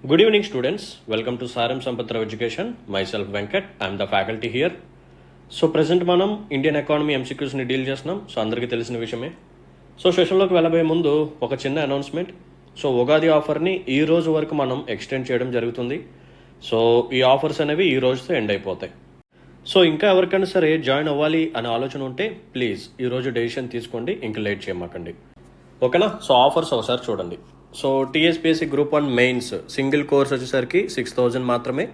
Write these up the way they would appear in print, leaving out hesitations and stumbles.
Good evening, students. Welcome to Saram Sampatrav Education. Myself Venkat. I'm the faculty here. So present మనం Indian economy ఎంసీక్యూస్ని deal చేస్తున్నాం. So అందరికీ తెలిసిన విషయమే. So సెషన్లోకి వెళ్ళబోయే ముందు ఒక చిన్న అనౌన్స్మెంట్. సో ఉగాది ఆఫర్ని ఈ రోజు వరకు మనం ఎక్స్టెండ్ చేయడం జరుగుతుంది. సో ఈ ఆఫర్స్ అనేవి ఈ రోజుతో ఎండ్ అయిపోతాయి. సో ఇంకా ఎవరికైనా సరే జాయిన్ అవ్వాలి అనే ఆలోచన ఉంటే ప్లీజ్ ఈరోజు డెసిషన్ తీసుకోండి, ఇంకా లేట్ చేయమాకండి. ఓకేనా? సో ఆఫర్స్ ఒకసారి చూడండి. So TSPSC group 1 mains single course వచ్చేసరికి 6,000 మాత్రమే.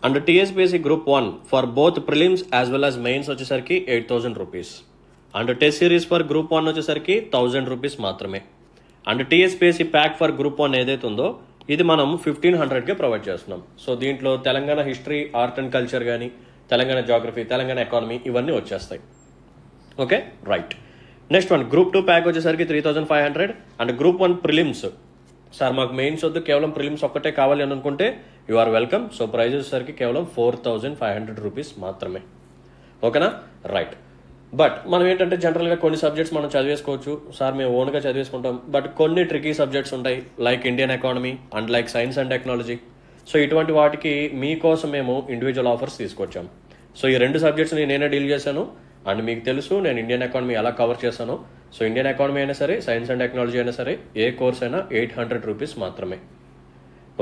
And TSPSC group 1 for both prelims as well as mains వచ్చేసరికి 8,000 rupees. And test series for group 1 వచ్చేసరికి 1,000 రూపీస్ మాత్రమే. And TSPSC pack for group 1 ఏదైతే ఉందో ఇది మనం 1,500కే ప్రొవైడ్ చేస్తున్నాం. సో దీంట్లో Telangana history, art and culture కానీ, తెలంగాణ జాగ్రఫీ, తెలంగాణ ఎకానమీ ఇవన్నీ వచ్చేస్తాయి. Okay, right. Next one group 2 pack వచ్చేసరికి 3,500. అండ్ గ్రూప్ 1 ప్రిలిమ్స్, సార్ మాకు మెయిన్స్ వద్దు, కేవలం ప్రిలిమ్స్ ఒక్కటే కావాలి అని అనుకుంటే you are welcome. So price వచ్చేసరికి కేవలం 4,500 రూపీస్ మాత్రమే. ఓకేనా? రైట్. బట్ మనం ఏంటంటే జనరల్గా కొన్ని సబ్జెక్ట్స్ మనం చదివేసుకోవచ్చు, సార్ మేము ఓన్గా చదివేసుకుంటాం. బట్ కొన్ని ట్రికీ సబ్జెక్ట్స్ ఉంటాయి, like Indian economy and like science and technology. So ఇటువంటి వాటికి మీకోసం మేము ఇండివిజువల్ ఆఫర్స్ తీసుకొచ్చాం. సో ఈ రెండు సబ్జెక్ట్స్ని నేనే డీల్ చేశాను. అండ్ మీకు తెలుసు నేను ఇండియన్ ఎకానమీ ఎలా కవర్ చేశాను. సో ఇండియన్ ఎకానమీ అయినా సరే, సైన్స్ అండ్ టెక్నాలజీ అయినా సరే, ఏ కోర్స్ అయినా 800 రూపీస్ మాత్రమే.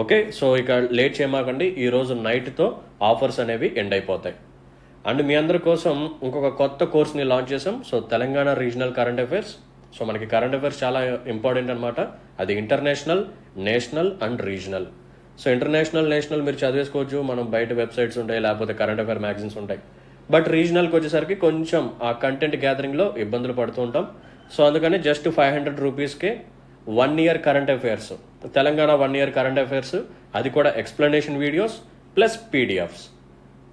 ఓకే, సో ఇక లేట్ చేయమాకండి, ఈరోజు నైట్తో ఆఫర్స్ అనేవి ఎండ్ అయిపోతాయి. అండ్ మీ అందరి కోసం ఇంకొక కొత్త కోర్స్ని లాంచ్ చేసాం. So Telangana regional current affairs. So మనకి కరెంట్ అఫైర్స్ చాలా ఇంపార్టెంట్ అనమాట. అది international, national and regional. So international, national మీరు చదివేసుకోవచ్చు, మనం బయట వెబ్సైట్స్ ఉంటాయి, లేకపోతే కరెంట్ అఫైర్ మ్యాగజైన్స్ ఉంటాయి. బట్ రీజనల్కి వచ్చేసరికి కొంచెం ఆ కంటెంట్ గ్యాదరింగ్లో ఇబ్బందులు పడుతూ ఉంటాం. సో అందుకని జస్ట్ 500 రూపీస్కే 1 year current affairs, Telangana 1 year current affairs, అది కూడా ఎక్స్ప్లెనేషన్ వీడియోస్ ప్లస్ పీడిఎఫ్స్.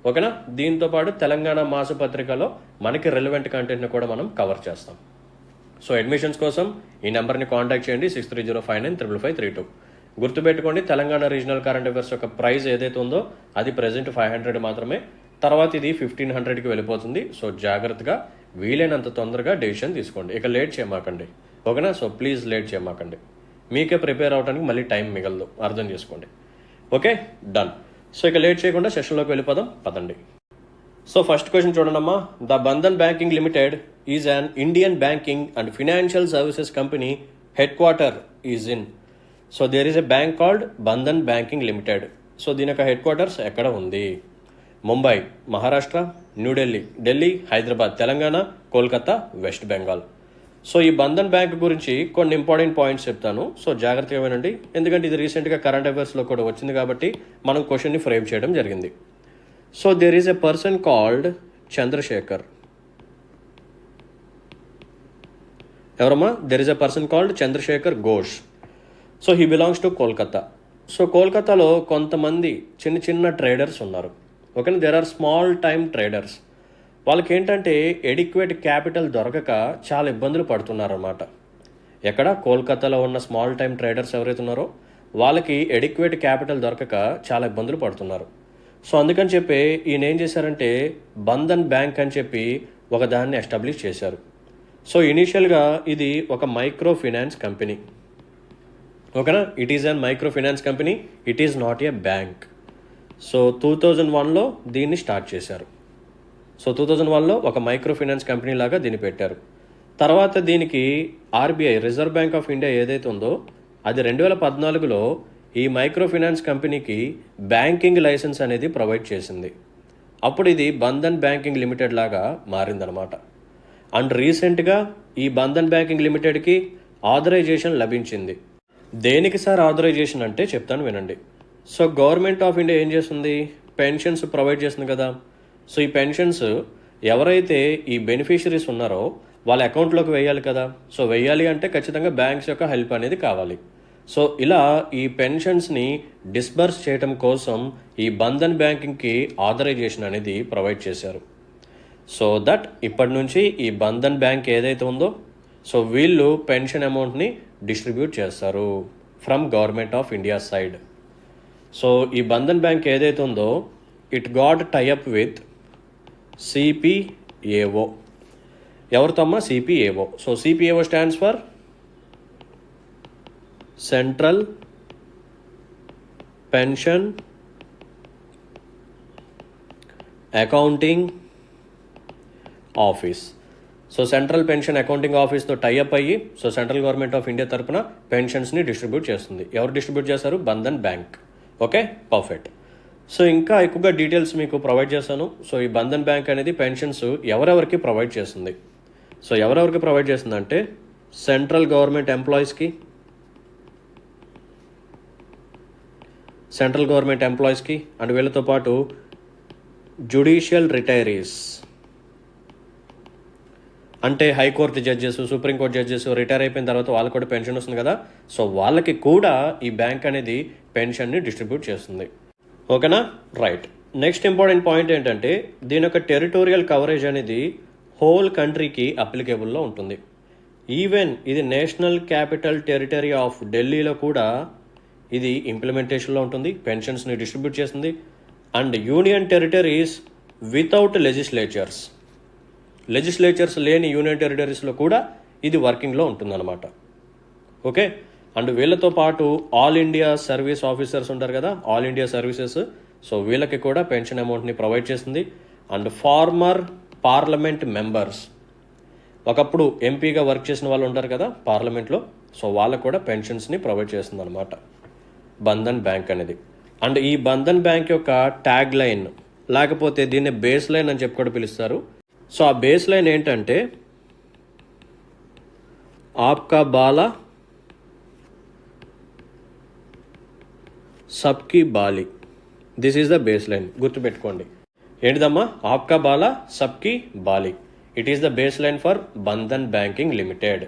ఓకేనా? దీంతో పాటు తెలంగాణ మాసపత్రికలో మనకి రెలవెంట్ కంటెంట్ని కూడా మనం కవర్ చేస్తాం. సో అడ్మిషన్స్ కోసం ఈ నెంబర్ని కాంటాక్ట్ చేయండి, 6305955532. గుర్తుపెట్టుకోండి, తెలంగాణ రీజనల్ కరెంట్ అఫైర్స్ యొక్క ప్రైస్ ఏదైతే ఉందో అది ప్రెజెంట్ 500 మాత్రమే. తర్వాత ఇది 1,500కి వెళ్ళిపోతుంది. సో జాగ్రత్తగా వీలైనంత తొందరగా డెసిషన్ తీసుకోండి, ఇక లేట్ చేయమాకండి. ఓకేనా? సో ప్లీజ్ లేట్ చేయమాకండి, మీకే ప్రిపేర్ అవడానికి మళ్ళీ టైం మిగలదు, అర్థం చేసుకోండి. Okay, done. సో ఇక లేట్ చేయకుండా సెషన్లోకి వెళ్ళిపోదాం, పదండి. సో ఫస్ట్ క్వశ్చన్ చూడండమ్మా. The Bandhan banking limited is an Indian banking and financial services company. Headquarter is in. So there is a bank called Bandhan banking limited. So దీని యొక్క headquarters ఎక్కడ ఉంది? ముంబై, మహారాష్ట్ర, న్యూఢిల్లీ, ఢిల్లీ, హైదరాబాద్, తెలంగాణ, కోల్కతా, వెస్ట్ బెంగాల్. సో ఈ బంధన్ బ్యాంక్ గురించి కొన్ని important points చెప్తాను. So జాగ్రత్తగా వినండి, ఎందుకంటే ఇది రీసెంట్గా కరెంట్ అఫైర్స్లో కూడా వచ్చింది కాబట్టి మనం క్వశ్చన్ని ఫ్రేమ్ చేయడం జరిగింది. So there is a person called Chandrashekhar. ఎవరమ్మా? There is a person called Chandrashekhar Ghosh. So he belongs to Kolkata. So కోల్కతాలో కొంతమంది చిన్న చిన్న ట్రేడర్స్ ఉన్నారు. ఓకేనా? There are small time traders. వాళ్ళకి ఏంటంటే ఎడిక్వేట్ క్యాపిటల్ దొరకక చాలా ఇబ్బందులు పడుతున్నారన్నమాట. ఎక్కడ? కోల్కతాలో ఉన్న స్మాల్ టైమ్ ట్రేడర్స్ ఎవరైతే ఉన్నారో వాళ్ళకి ఎడిక్వేట్ క్యాపిటల్ దొరకక చాలా ఇబ్బందులు పడుతున్నారు. సో అందుకని చెప్పి ఈయన ఏం చేశారంటే బంధన్ బ్యాంక్ అని చెప్పి ఒక దాన్ని ఎస్టాబ్లిష్ చేశారు. సో ఇనీషియల్గా ఇది ఒక మైక్రో ఫైనాన్స్ కంపెనీ. ఓకేనా? It is an micro finance company, it is not a bank. So 2001లో దీన్ని స్టార్ట్ చేశారు. సో 2001లో ఒక మైక్రో ఫైనాన్స్ కంపెనీ లాగా దీన్ని పెట్టారు. తర్వాత దీనికి RBI, reserve bank of India ఏదైతే ఉందో అది 2014లో ఈ మైక్రో ఫైనాన్స్ కంపెనీకి బ్యాంకింగ్ లైసెన్స్ అనేది ప్రొవైడ్ చేసింది. అప్పుడు ఇది బంధన్ బ్యాంకింగ్ లిమిటెడ్ లాగా మారిందనమాట. అండ్ రీసెంట్గా ఈ బంధన్ బ్యాంకింగ్ లిమిటెడ్కి ఆథరైజేషన్ లభించింది. దేనికి సార్ ఆథరైజేషన్ అంటే చెప్తాను వినండి. సో గవర్నమెంట్ ఆఫ్ ఇండియా ఏం చేస్తుంది? పెన్షన్స్ ప్రొవైడ్ చేస్తుంది కదా. సో ఈ పెన్షన్స్ ఎవరైతే ఈ బెనిఫిషరీస్ ఉన్నారో వాళ్ళ అకౌంట్లోకి వేయాలి కదా. సో వేయాలి అంటే ఖచ్చితంగా బ్యాంక్స్ యొక్క హెల్ప్ అనేది కావాలి. సో ఇలా ఈ పెన్షన్స్ని డిస్బర్స్ చేయడం కోసం ఈ బంధన్ బ్యాంకింగ్కి ఆథరైజేషన్ అనేది ప్రొవైడ్ చేశారు. సో దట్ ఇప్పటి నుంచి ఈ బంధన్ బ్యాంక్ ఏదైతే ఉందో సో వీళ్ళు పెన్షన్ అమౌంట్ని డిస్ట్రిబ్యూట్ చేస్తారు from government of India side. So ఈ బంధన్ బ్యాంక్ ఏదైతే ఉందో it got tie up with CPAO. ఎవరితో అమ్మా? CPAO. So CPAO stands for central pension accounting office. So central pension accounting ఆఫీస్తో టైఅప్ అయ్యి so central government of India తరపున పెన్షన్స్ని distribute చేస్తుంది. ఎవరు డిస్ట్రిబ్యూట్ చేస్తారు? Bandhan bank. Okay, perfect. So ఇంకా ఎక్కువగా డీటెయిల్స్ మీకు ప్రొవైడ్ చేశాను. సో ఈ బంధన్ బ్యాంక్ అనేది పెన్షన్స్ ఎవరెవరికి ప్రొవైడ్ చేస్తుంది? సో ఎవరెవరికి ప్రొవైడ్ చేస్తుందంటే సెంట్రల్ గవర్నమెంట్ ఎంప్లాయీస్కి, అండ్ వీళ్ళతో పాటు జ్యుడిషియల్ రిటైరీస్, అంటే high court judges, supreme court judges retire అయిపోయిన తర్వాత వాళ్ళకి కూడా పెన్షన్ వస్తుంది కదా, సో వాళ్ళకి కూడా ఈ బ్యాంక్ అనేది పెన్షన్ని డిస్ట్రిబ్యూట్ చేస్తుంది. ఓకేనా, రైట్. నెక్స్ట్ ఇంపార్టెంట్ పాయింట్ ఏంటంటే దీని యొక్క టెరిటోరియల్ కవరేజ్ అనేది హోల్ కంట్రీకి అప్లికేబుల్లో ఉంటుంది. ఈవెన్ ఇది నేషనల్ క్యాపిటల్ టెరిటరీ ఆఫ్ ఢిల్లీలో కూడా ఇది ఇంప్లిమెంటేషన్లో ఉంటుంది, పెన్షన్స్ని డిస్ట్రిబ్యూట్ చేస్తుంది. And union territories without legislatures లేని యూనియన్ టెరిటరీస్లో కూడా ఇది వర్కింగ్లో ఉంటుందన్నమాట. ఓకే, అండ్ వీళ్ళతో పాటు ఆల్ ఇండియా సర్వీస్ ఆఫీసర్స్ ఉంటారు కదా, ఆల్ ఇండియా సర్వీసెస్, సో వీళ్ళకి కూడా పెన్షన్ అమౌంట్ని ప్రొవైడ్ చేస్తుంది. అండ్ ఫార్మర్ పార్లమెంట్ మెంబర్స్, ఒకప్పుడు ఎంపీగా వర్క్ చేసిన వాళ్ళు ఉంటారు కదా పార్లమెంట్లో, సో వాళ్ళకు కూడా పెన్షన్స్ని ప్రొవైడ్ చేస్తుంది అనమాట బంధన్ బ్యాంక్ అనేది. అండ్ ఈ బంధన్ బ్యాంక్ యొక్క ట్యాగ్ లైన్, లేకపోతే దీన్ని బేస్ లైన్ అని చెప్పి కూడా పిలుస్తారు. సో ఆ బేస్ లైన్ ఏంటంటే ఆప్కా బాలా సబ్కి బాలి, this is the base line. గుర్తుపెట్టుకోండి, ఏంటిదమ్మా? ఆప్కా బాలా సబ్కి బాలి, it is the base line for Bandhan banking limited.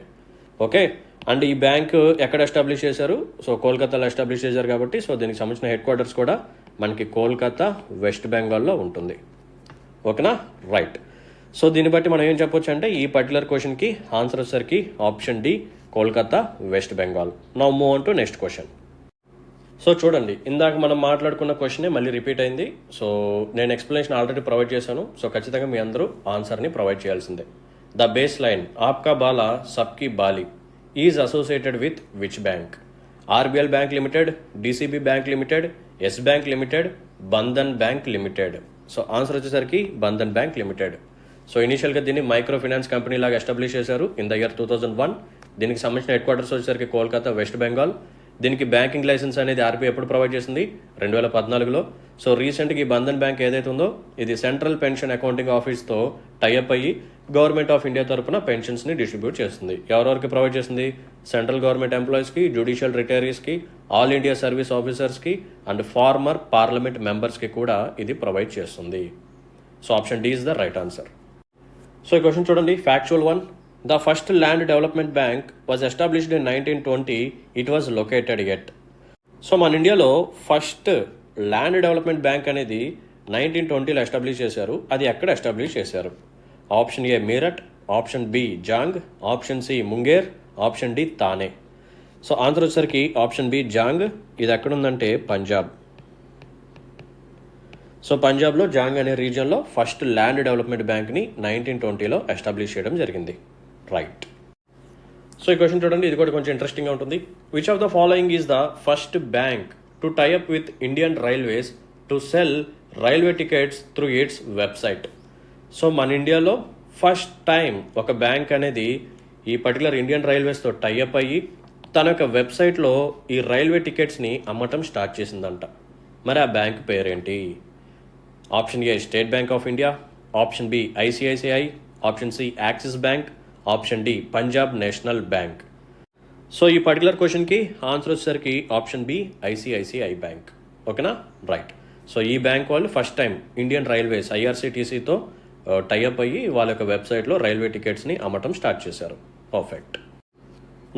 Okay, and ఈ బ్యాంక్ ఎక్కడ ఎస్టాబ్లిష్ చేశారు? సో కోల్కతాలో ఎస్టాబ్లిష్ చేశారు కాబట్టి సో దీనికి సంబంధించిన హెడ్ క్వార్టర్స్ కూడా మనకి కోల్కతా, వెస్ట్ బెంగాల్లో ఉంటుంది. ఓకేనా, రైట్. సో దీన్ని బట్టి మనం ఏం చెప్పొచ్చు అంటే ఈ పర్టికులర్ క్వశ్చన్కి ఆన్సర్ వచ్చేసరికి option D, Kolkata, West Bengal. Now move on to next question. So చూడండి, ఇందాక మనం మాట్లాడుకున్న క్వశ్చనే మళ్ళీ రిపీట్ అయింది. సో నేను ఎక్స్ప్లెనేషన్ ఆల్రెడీ ప్రొవైడ్ చేశాను. సో ఖచ్చితంగా మీ అందరూ ఆన్సర్ని ప్రొవైడ్ చేయాల్సిందే. ద బేస్ లైన్ ఆప్కా బాలా సబ్కి బాలి is associated with which bank? RBL bank limited, DCB bank limited, Yes bank limited, Bandhan bank limited. So answer వచ్చేసరికి బంధన్ బ్యాంక్ లిమిటెడ్. సో ఇనిషియల్గా దీన్ని మైక్రో ఫైనాన్స్ కంపెనీ లాగా ఎస్టాబ్లిష్ చేశారు ఇన్ ద ఇయర్ 2001. దీనికి సంబంధించిన హెడ్ క్వార్టర్స్ వచ్చేసరికి కోల్కతా, వెస్ట్ బెంగాల్. దీనికి బ్యాంకింగ్ లైసెన్స్ అనేది ఆర్బీఐ ఎప్పుడు ప్రొవైడ్ చేసింది? 2014లో. సో రీసెంట్గా ఈ బంధన్ బ్యాంక్ ఏదైతే ఉందో ఇది సెంట్రల్ పెన్షన్ అకౌంటింగ్ ఆఫీస్తో టైఅప్ అయ్యి గవర్నమెంట్ ఆఫ్ ఇండియా తరఫున పెన్షన్స్ని డిస్ట్రిబ్యూట్ చేస్తుంది. ఎవరెవరికి ప్రొవైడ్ చేస్తుంది? సెంట్రల్ గవర్నమెంట్ ఎంప్లాయీస్కి, జ్యుడిషియల్ రిటైరీస్కి, ఆల్ ఇండియా సర్వీస్ ఆఫీసర్స్కి అండ్ ఫార్మర్ పార్లమెంట్ మెంబర్స్కి కూడా ఇది ప్రొవైడ్ చేస్తుంది. So option D is the right answer. So ఈ క్వశ్చన్ చూడండి, factual one. The first land development bank was established in 1920. It was located at. So మన ఇండియాలో first land development bank అనేది 1920లో establish చేశారు. అది ఎక్కడ ఎస్టాబ్లిష్ చేశారు? Option A Meerut, option B Jhang, option C Munger, option D Thane. So answer వచ్చేసరికి option B Jhang. ఇది ఎక్కడుందంటే పంజాబ్. సో పంజాబ్లో జాంగ్ అనే రీజియన్లో ఫస్ట్ ల్యాండ్ డెవలప్మెంట్ బ్యాంక్ని 1920లో ఎస్టాబ్లిష్ చేయడం జరిగింది. రైట్. సో ఈ క్వశ్చన్ చూడండి, ఇది కూడా కొంచెం ఇంట్రెస్టింగ్గా ఉంటుంది. Which of the following is the first bank to tie up with Indian railways to cell railway tickets through it's website? So మన ఇండియాలో ఫస్ట్ టైం ఒక బ్యాంక్ అనేది ఈ పర్టికులర్ ఇండియన్ రైల్వేస్తో టైఅప్ అయ్యి తన యొక్క వెబ్సైట్లో ఈ రైల్వే టికెట్స్ని అమ్మటం స్టార్ట్ చేసిందంట. మరి ఆ బ్యాంక్ పేరేంటి? Option A State Bank of India, option B ICICI, option C Axis bank, option D Punjab National Bank. So ఈ పర్టికులర్ క్వశ్చన్కి ఆన్సర్ వచ్చేసరికి ఆప్షన్ బి ఐసిఐసిఐ బ్యాంక్. ఓకేనా, రైట్. సో ఈ బ్యాంక్ వాళ్ళు ఫస్ట్ టైం ఇండియన్ రైల్వేస్ ఐఆర్సిటీసీతో tie up అయ్యి వాళ్ళ యొక్క వెబ్సైట్లో రైల్వే టికెట్స్ని అమ్మటం స్టార్ట్ చేశారు. పర్ఫెక్ట్.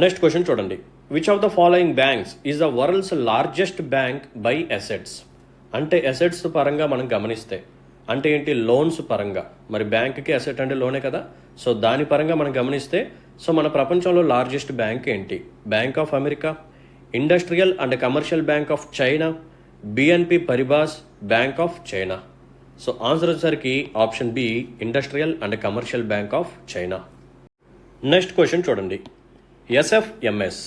నెక్స్ట్ క్వశ్చన్ చూడండి, which of the following banks is the world's largest bank by assets? అంటే అసెట్స్ పరంగా మనం గమనిస్తే అంటే ఏంటి? లోన్స్ పరంగా. మరి బ్యాంక్కి అసెట్ అంటే లోనే కదా, సో దాని పరంగా మనం గమనిస్తే సో మన ప్రపంచంలో లార్జెస్ట్ బ్యాంక్ ఏంటి? Bank of America, Industrial and Commercial Bank of China, BNP Paribas Bank of China. So answer వచ్చేసరికి option B Industrial and Commercial Bank of China. Next question చూడండి, SFMS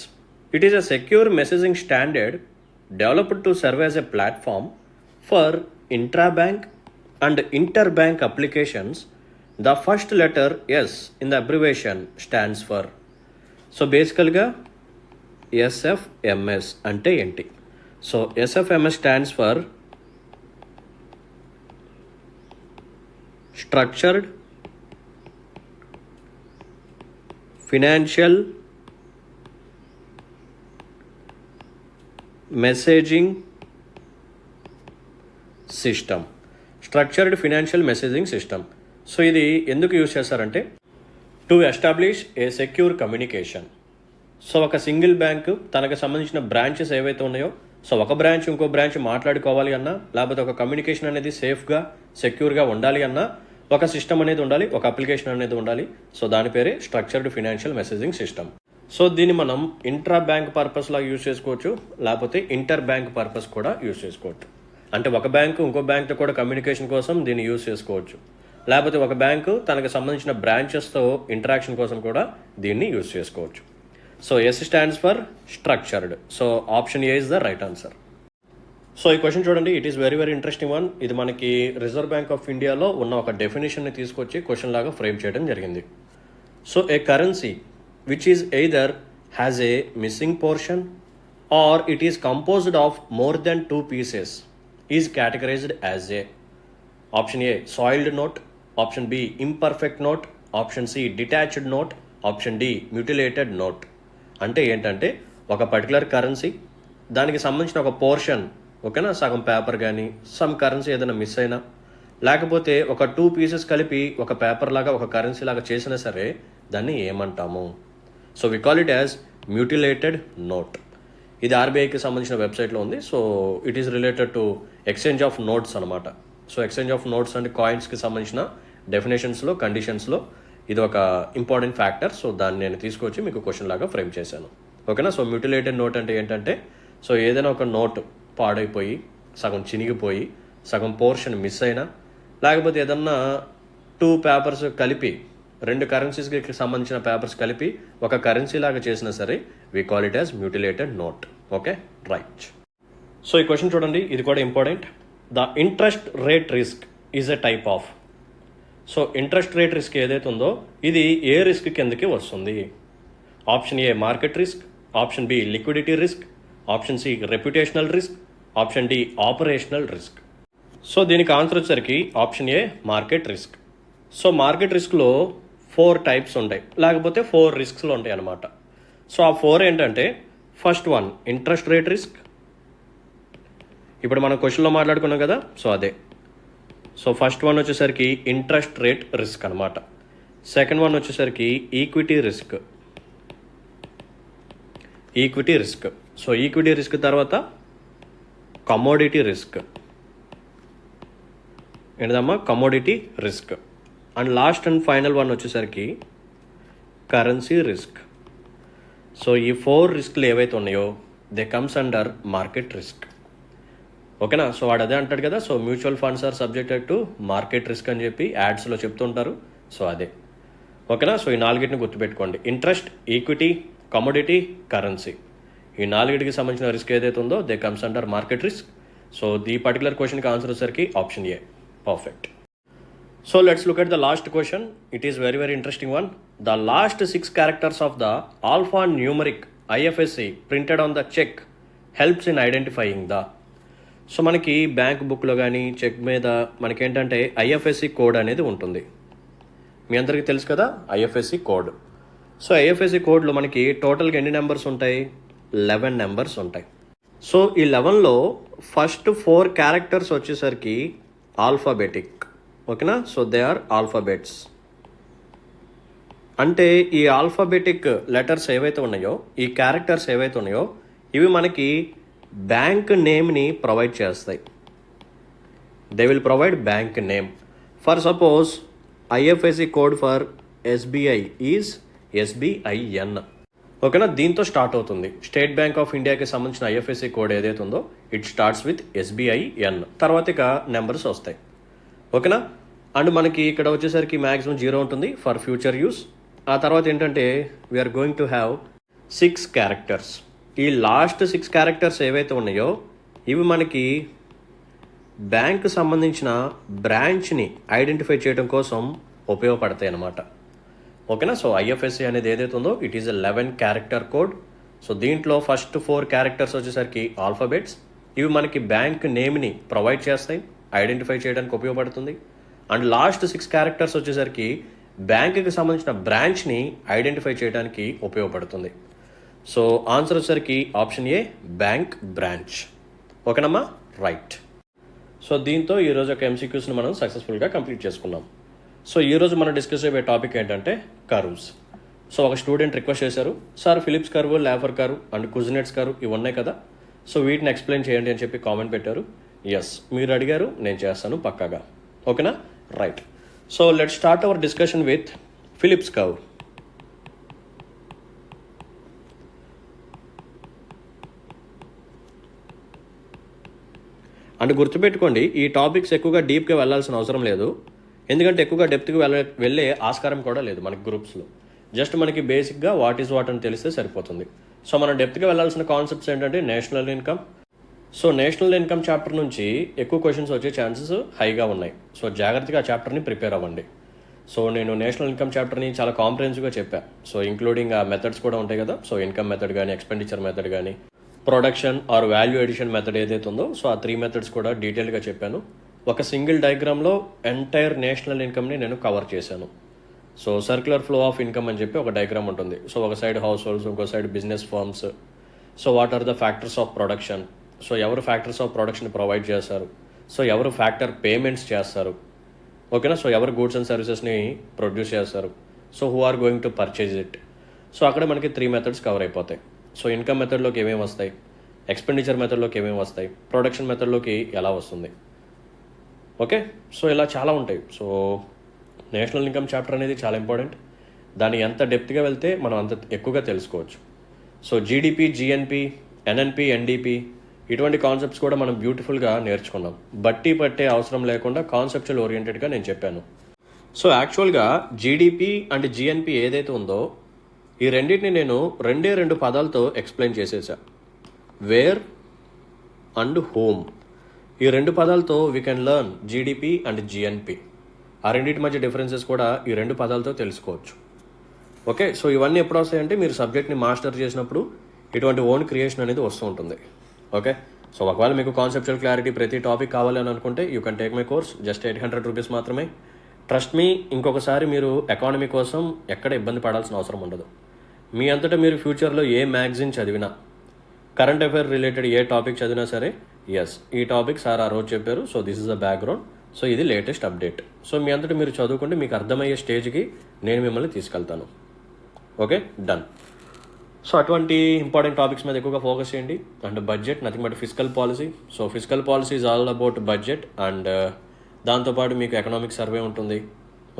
it is a secure messaging standard developed to serve as a platform for intra-bank and interbank applications. The first letter S in the abbreviation stands for. So బేసికల్గా SFMS అంటే ఏంటి? So SFMS stands for structured financial messaging system. Structured financial messaging system. So ఇది ఎందుకు use చేస్తారంటే to establish A secure communication. So ఒక single bank తనకు సంబంధించిన branches ఏవైతే ఉన్నాయో, సో ఒక బ్రాంచ్ ఇంకో బ్రాంచ్ మాట్లాడుకోవాలి అన్నా, లేకపోతే ఒక కమ్యూనికేషన్ అనేది సేఫ్గా సెక్యూర్గా ఉండాలి అన్నా ఒక సిస్టమ్ అనేది ఉండాలి, ఒక అప్లికేషన్ అనేది ఉండాలి. సో దాని పేరే structured financial messaging system. So దీన్ని మనం ఇంట్రా బ్యాంక్ పర్పస్లా యూజ్ చేసుకోవచ్చు, లేకపోతే ఇంటర్ బ్యాంక్ పర్పస్ కూడా యూజ్ చేసుకోవచ్చు. అంటే ఒక బ్యాంకు ఇంకో బ్యాంక్తో కూడా కమ్యూనికేషన్ కోసం దీన్ని యూజ్ చేసుకోవచ్చు, లేకపోతే ఒక బ్యాంకు తనకు సంబంధించిన బ్రాంచెస్తో ఇంటరాక్షన్ కోసం కూడా దీన్ని యూజ్ చేసుకోవచ్చు. So yes stands for structured. So option A is the right answer. So ఈ క్వశ్చన్ చూడండి, it is very very interesting one. ఇది మనకి రిజర్వ్ బ్యాంక్ ఆఫ్ ఇండియాలో ఉన్న ఒక డెఫినేషన్ని తీసుకొచ్చి క్వశ్చన్ లాగా ఫ్రేమ్ చేయడం జరిగింది. So A currency which is either has a missing portion or it is composed of more than 2 pieces is categorized as a. Option A soiled note, option B imperfect note, option C detached note, option D mutilated note. అంటే ఏంటంటే ఒక particular currency దానికి సంబంధించిన ఒక portion, ఓకేనా, సగం paper కానీ some currency ఏదైనా మిస్ అయినా, లేకపోతే ఒక 2 పీసెస్ కలిపి ఒక పేపర్ లాగా ఒక కరెన్సీ లాగా చేసినా సరే దాన్ని ఏమంటాము? So we call it as mutilated note. ఇది ఆర్బీఐకి సంబంధించిన వెబ్సైట్లో ఉంది. So it is related to exchange of notes అనమాట. సో ఎక్స్చేంజ్ ఆఫ్ నోట్స్ అంటే కాయిన్స్కి సంబంధించిన డెఫినేషన్స్లో కండిషన్స్లో ఇది ఒక ఇంపార్టెంట్ ఫ్యాక్టర్. సో దాన్ని నేను తీసుకొచ్చి మీకు క్వశ్చన్ లాగా ఫ్రేమ్ చేశాను, ఓకేనా. సో మ్యూటిలేటెడ్ నోట్ అంటే ఏంటంటే, సో ఏదైనా ఒక నోట్ పాడైపోయి సగం చినిగిపోయి సగం పోర్షన్ మిస్ అయినా, లేకపోతే ఏదన్నా 2 పేపర్స్ కలిపి 2 కరెన్సీస్కి సంబంధించిన పేపర్స్ కలిపి ఒక కరెన్సీ లాగా చేసినా సరే we call it as mutilated note. Okay, right. So ఈ క్వశ్చన్ చూడండి, ఇది కూడా important. The interest rate risk is a type of. So interest rate risk ఏదైతే ఉందో ఇది ఏ రిస్క్ కిందకి వస్తుంది? Option A market risk, option B liquidity risk, option C reputational risk, option D operational risk. So దీనికి answer వచ్చేసరికి option A market risk. So market రిస్క్లో 4 types ఉంటాయి, లేకపోతే 4 రిస్క్స్లో ఉంటాయి అన్నమాట. సో ఆ 4 ఏంటంటే, first one interest rate risk. ఇప్పుడు మనం క్వశ్చన్లో మాట్లాడుకున్నాం కదా, సో అదే. సో ఫస్ట్ వన్ వచ్చేసరికి ఇంట్రెస్ట్ రేట్ రిస్క్ అనమాట. సెకండ్ వన్ వచ్చేసరికి equity risk. So equity risk తర్వాత కమోడిటీ రిస్క్. ఏంటమ్మా? Commodity risk. And last and final one వచ్చేసరికి కరెన్సీ రిస్క్. సో ఈ 4 రిస్క్లు ఏవైతే ఉన్నాయో they comes under market risk, ఓకేనా. సో వాడు అదే అంటాడు కదా, so mutual funds are subjected to market risk అని చెప్పి యాడ్స్లో చెప్తుంటారు. సో అదే, ఓకేనా. సో ఈ 4ని గుర్తుపెట్టుకోండి: ఇంట్రెస్ట్, ఈక్విటీ, కమోడిటీ, కరెన్సీ. ఈ 4కి సంబంధించిన రిస్క్ ఏదైతే ఉందో they comes under market risk. So the particular క్వశ్చన్కి ఆన్సర్ వచ్చేసరికి option A. Perfect. So let's look at the last question. It is very very interesting one. The last 6 characters of the alphanumeric IFSC printed on the check helps in identifying the. So మనకి bank బుక్లో కానీ check మీద మనకేంటంటే IFSC code అనేది ఉంటుంది. మీ అందరికీ తెలుసు కదా ఐఎఫ్ఎస్సి కోడ్. సో ఐఎఫ్ఎస్సి కోడ్లో మనకి టోటల్గా ఎన్ని నెంబర్స్ ఉంటాయి? 11 నెంబర్స్ ఉంటాయి. సో ఈ 11లో ఫస్ట్ 4 క్యారెక్టర్స్ వచ్చేసరికి ఆల్ఫాబెటిక్, ఓకేనా. So they are alphabets. అంటే ఈ ఆల్ఫాబెటిక్ లెటర్స్ ఏవైతే ఉన్నాయో, ఈ క్యారెక్టర్స్ ఏవైతే ఉన్నాయో ఇవి మనకి బ్యాంక్ నేమ్ని ప్రొవైడ్ చేస్తాయి. They will provide bank name. For suppose IFSC code for SBI is SBIN, ఓకేనా. దీంతో స్టార్ట్ అవుతుంది. స్టేట్ బ్యాంక్ ఆఫ్ ఇండియాకి సంబంధించిన ఐఎఫ్ఎస్సి కోడ్ ఏదైతే ఉందో ఇట్ స్టార్ట్స్ విత్ SBIN. తర్వాత ఇక నెంబర్స్ వస్తాయి, ఓకేనా. అండ్ మనకి ఇక్కడ వచ్చేసరికి మ్యాక్సిమం 0 ఉంటుంది ఫర్ ఫ్యూచర్ యూస్. ఆ తర్వాత ఏంటంటే we are going to have 6 characters. ఈ లాస్ట్ 6 క్యారెక్టర్స్ ఏవైతే ఉన్నాయో ఇవి మనకి బ్యాంక్ సంబంధించిన బ్రాంచ్ని ఐడెంటిఫై చేయడం కోసం ఉపయోగపడతాయి అన్నమాట. ఓకేనా. సో ఐఎఫ్ఎస్సి అనేది ఏదైతే ఉందో it is 11 character code. So దీంట్లో ఫస్ట్ 4 క్యారెక్టర్స్ వచ్చేసరికి ఆల్ఫాబెట్స్. ఇవి మనకి బ్యాంక్ నేమ్ని ప్రొవైడ్ చేస్తాయి, ఐడెంటిఫై చేయడానికి ఉపయోగపడుతుంది. అండ్ లాస్ట్ 6 క్యారెక్టర్స్ వచ్చేసరికి బ్యాంకుకి సంబంధించిన బ్రాంచ్ని ఐడెంటిఫై చేయడానికి ఉపయోగపడుతుంది. సో ఆన్సర్ వచ్చేసరికి ఆప్షన్ ఏ, బ్యాంక్ బ్రాంచ్. ఓకేనమ్మా, రైట్. సో దీంతో ఈరోజు ఒక ఎంసీక్యూస్ని మనం సక్సెస్ఫుల్గా కంప్లీట్ చేసుకున్నాం. సో ఈరోజు మనం డిస్కస్ అయ్యే టాపిక్ ఏంటంటే కర్వ్స్. సో ఒక స్టూడెంట్ రిక్వెస్ట్ చేశారు, sir Phillips curve, Laffer curve and Kuznets curve ఇవి ఉన్నాయి కదా, సో వీటిని ఎక్స్ప్లెయిన్ చేయండి అని చెప్పి కామెంట్ పెట్టారు. ఎస్, మీరు అడిగారు, నేను చేస్తాను పక్కాగా. ఓకేనా, right. So let's start our discussion with Phillips curve. అంటే గుర్తుపెట్టుకోండి, ఈ టాపిక్స్ ఎక్కువగా డీప్గా వెళ్ళాల్సిన అవసరం లేదు, ఎందుకంటే ఎక్కువగా డెప్త్కి వెళ్ళే ఆస్కారం కూడా లేదు మనకి గ్రూప్స్లో. జస్ట్ మనకి బేసిక్గా వాట్ ఈజ్ వాట్ అని తెలిస్తే సరిపోతుంది. సో మనం డెప్త్గా వెళ్ళాల్సిన కాన్సెప్ట్స్ ఏంటంటే national income. So national income chapter నుంచి ఎక్కువ క్వశ్చన్స్ వచ్చే ఛాన్సెస్ హైగా ఉన్నాయి. సో జాగ్రత్తగా ఆ చాప్టర్ని ప్రిపేర్ అవ్వండి. సో నేను నేషనల్ ఇన్కమ్ చాప్టర్ని చాలా కాంప్రహెన్సివ్గా చెప్పాను. సో ఇంక్లూడింగ్ ఆ మెథడ్స్ కూడా ఉంటాయి కదా. సో ఇన్కమ్ మెథడ్ కానీ, ఎక్స్పెండిచర్ మెథడ్ కానీ, production or value addition method ఏదైతే ఉందో, సో ఆ 3 మెథడ్స్ కూడా డీటెయిల్గా చెప్పాను. ఒక సింగిల్ డయాగ్రామ్లో ఎంటైర్ నేషనల్ ఇన్కమ్ని నేను కవర్ చేశాను. So circular flow of income అని చెప్పి ఒక డయాగ్రామ్ ఉంటుంది. సో ఒక సైడ్ హౌస్ హోల్డ్స్, ఇంకో side business firms. So what are the factors of production, so ఎవరు ఫ్యాక్టర్స్ ఆఫ్ ప్రొడక్షన్ ప్రొవైడ్ చేస్తారు, సో ఎవరు ఫ్యాక్టర్ పేమెంట్స్ చేస్తారు, ఓకేనా. సో ఎవరు గూడ్స్ అండ్ సర్వీసెస్ని ప్రొడ్యూస్ చేస్తారు, so who are going to purchase it. So అక్కడ మనకి 3 మెథడ్స్ కవర్ అయిపోతాయి. సో ఇన్కమ్ మెథడ్లోకి ఏమేమి వస్తాయి, ఎక్స్పెండిచర్ మెథడ్లోకి ఏమేమి వస్తాయి, ప్రొడక్షన్ మెథడ్లోకి ఎలా వస్తుంది. ఓకే, సో ఇలా చాలా ఉంటాయి. సో నేషనల్ ఇన్కమ్ చాప్టర్ అనేది చాలా ఇంపార్టెంట్. దాన్ని ఎంత డెప్త్గా వెళ్తే మనం అంత ఎక్కువగా తెలుసుకోవచ్చు. So GDP, GNP, NNP, NDP ఇటువంటి కాన్సెప్ట్స్ కూడా మనం బ్యూటిఫుల్గా నేర్చుకున్నాం. బట్టి పట్టే అవసరం లేకుండా కాన్సెప్చువల్ ఓరియంటెడ్గా నేను చెప్పాను. సో యాక్చువల్గా జీడిపి అండ్ జిఎన్పి ఏదైతే ఉందో ఈ రెండింటిని నేను 2 పదాలతో ఎక్స్ప్లెయిన్ చేసేసా, వేర్ అండ్ హోమ్. ఈ 2 పదాలతో we can learn GDP and GNP. ఆ రెండింటి మధ్య డిఫరెన్సెస్ కూడా ఈ 2 పదాలతో తెలుసుకోవచ్చు. ఓకే, సో ఇవన్నీ ఎప్పుడు వస్తాయంటే మీరు సబ్జెక్ట్ని మాస్టర్ చేసినప్పుడు ఇటువంటి ఓన్ క్రియేషన్ అనేది వస్తూ ఉంటుంది. ఓకే, సో ఒకవేళ మీకు కాన్సెప్చువల్ క్లారిటీ ప్రతి టాపిక్ కావాలి అని అనుకుంటే you can take my course, just 800 rupees మాత్రమే. ట్రస్ట్ మీ, ఇంకొకసారి మీరు ఎకానమీ కోసం ఎక్కడ ఇబ్బంది పడాల్సిన అవసరం ఉండదు. మీ అంతటా మీరు ఫ్యూచర్లో ఏ మ్యాగజైన్ చదివినా, కరెంట్ అఫైర్ రిలేటెడ్ ఏ టాపిక్ చదివినా సరే, ఎస్ ఈ టాపిక్ సార్ ఆ రోజు చెప్పారు, so this is the background, so ఇది లేటెస్ట్ అప్డేట్. సో మీ అంతటా మీరు చదువుకుంటే మీకు అర్థమయ్యే స్టేజ్కి నేను మిమ్మల్ని తీసుకెళ్తాను. Okay, done. సో అటువంటి ఇంపార్టెంట్ టాపిక్స్ మీద ఎక్కువగా ఫోకస్ చేయండి. And budget, nothing but physical policy. So physical policy is all about budget. And దాంతోపాటు మీకు ఎకనామిక్ సర్వే ఉంటుంది,